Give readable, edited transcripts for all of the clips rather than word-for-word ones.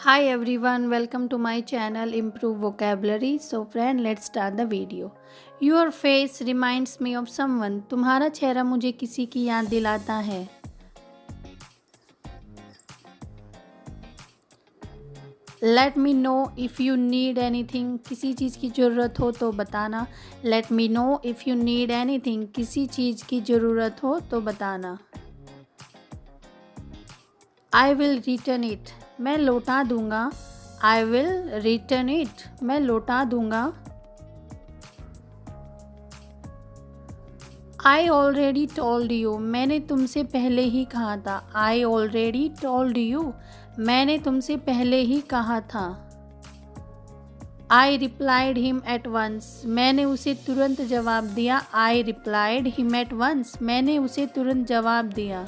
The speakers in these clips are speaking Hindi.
Hi everyone, welcome to my channel Improve Vocabulary. So friend, let's start the video. Your face reminds me of someone. तुम्हारा चेहरा मुझे किसी की याद दिलाता है. Let me know if you need anything. किसी चीज़ की ज़रूरत हो तो बताना. Let me know if you need anything. किसी चीज़ की ज़रूरत हो तो बताना. I will return it. मैं लौटा दूंगा. I will return it. मैं लौटा दूंगा. I already told you. मैंने तुमसे पहले ही कहा था. I already told you. मैंने तुमसे पहले ही कहा था. I replied him at once. मैंने उसे तुरंत जवाब दिया. I replied him at once. मैंने उसे तुरंत जवाब दिया.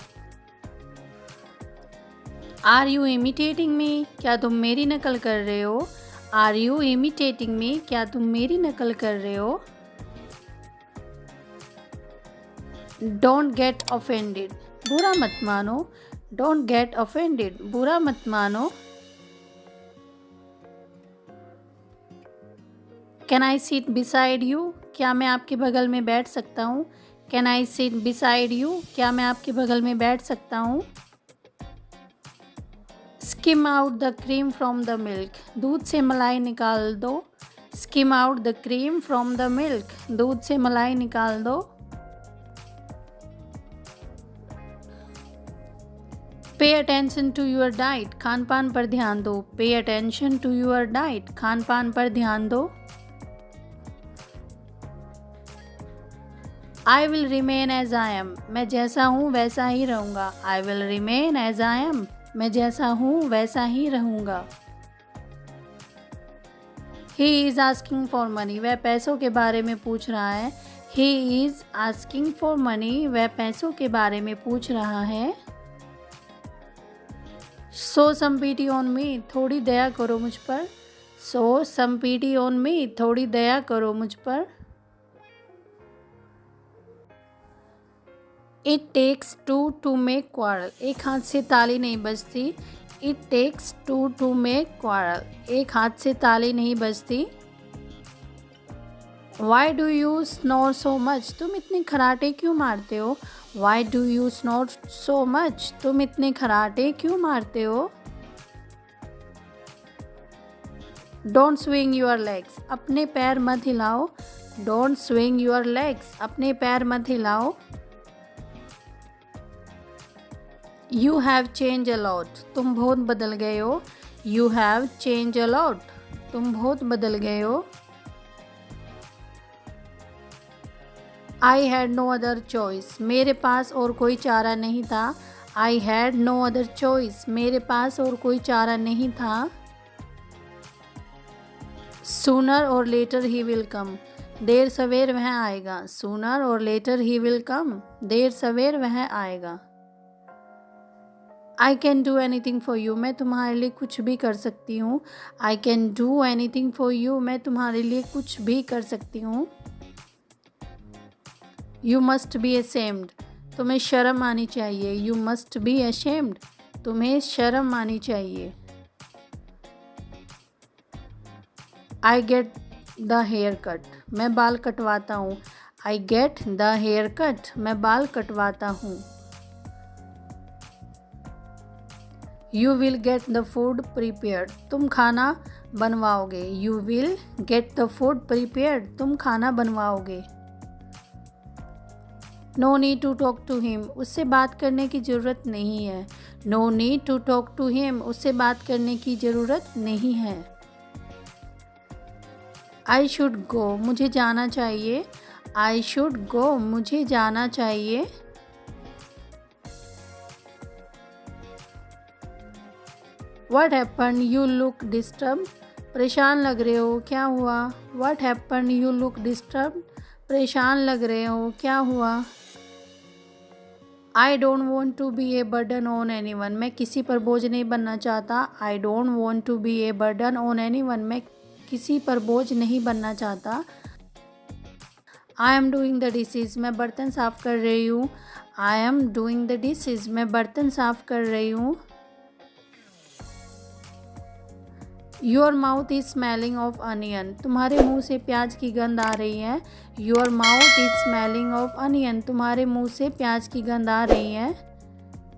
Are you imitating me? क्या तुम मेरी नकल कर रहे हो? Are you imitating me? क्या तुम मेरी नकल कर रहे हो? Don't get offended. बुरा मत मानो. Don't get offended. बुरा मत मानो. Can I sit beside you? क्या मैं आपके बगल में बैठ सकता हूँ? Can I sit beside you? क्या मैं आपके बगल में बैठ सकता हूँ? Skim out the cream from the milk. दूध से मलाई निकाल दो. Skim out the cream from the milk. दूध से मलाई निकाल दो. Pay attention to your diet. Khan पान पर ध्यान दो. Pay attention to your diet. Khan पान पर ध्यान दो. I will remain as I am. मैं जैसा हूँ वैसा ही रहूँगा. I will remain as I am. मैं जैसा हूँ वैसा ही रहूँगा. He is asking for money. वह पैसों के बारे में पूछ रहा है. He is asking for money. वह पैसों के बारे में पूछ रहा है. Show some pity on me. थोड़ी दया करो मुझ पर. Show some pity on me. थोड़ी दया करो मुझ पर. It takes two to make quarrel. एक हाथ से ताली नहीं बजती. It takes two to make quarrel. एक हाथ से ताली नहीं बजती. Why do you snore so much? तुम इतने खराटे क्यों मारते हो? Why do you snore so much? तुम इतने खराटे क्यों मारते हो? Don't swing your legs. अपने पैर मत हिलाओ. Don't swing your legs. अपने पैर मत हिलाओ. You have changed a lot. तुम बहुत बदल गए हो. You have changed a lot. तुम बहुत बदल गए हो. I had no other choice. मेरे पास और कोई चारा नहीं था. I had no other choice. मेरे पास और कोई चारा नहीं था. Sooner or later he will come. देर सवेर वह आएगा. Sooner or later he will come. देर सवेर वह आएगा. I can do anything for you. मैं तुम्हारे लिए कुछ भी कर सकती हूँ. I can do anything for you. मैं तुम्हारे लिए कुछ भी कर सकती हूँ. You must be ashamed. तुम्हें शर्म आनी चाहिए. You must be ashamed. तुम्हें शर्म आनी चाहिए. I get the haircut. मैं बाल कटवाता हूँ. I get the haircut. मैं बाल कटवाता हूँ. You will get the food prepared. तुम खाना बनवाओगे. You will get the food prepared. तुम खाना बनवाओगे. No need to talk to him. उससे बात करने की ज़रूरत नहीं है. No need to talk to him. उससे बात करने की ज़रूरत नहीं है. I should go. मुझे जाना चाहिए. I should go. मुझे जाना चाहिए. What happened? You look disturbed. परेशान लग रहे हो. क्या हुआ? What happened? You look disturbed. परेशान लग रहे हो. क्या हुआ? I don't want to be a burden on anyone. मैं किसी पर बोझ नहीं बनना चाहता. I don't want to be a burden on anyone. मैं किसी पर बोझ नहीं बनना चाहता. I am doing the dishes. मैं बर्तन साफ़ कर रही हूँ. I am doing the dishes. मैं बर्तन साफ़ कर रही हूँ. Your mouth is smelling of onion, तुम्हारे मुंह से प्याज की गंध आ रही है। Your mouth is smelling of onion, तुम्हारे मुंह से प्याज की गंध आ रही है।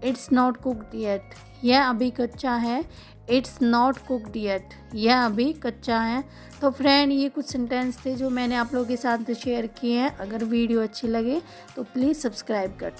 इट्स नॉट कुकड येट, यह अभी कच्चा है। इट्स नॉट कुकड येट, यह अभी कच्चा है। तो फ्रेंड, ये कुछ सेंटेंस थे जो मैंने आप लोगों के साथ शेयर किए हैं। अगर वीडियो अच्छी लगे तो प्लीज़ सब्सक्राइब कर।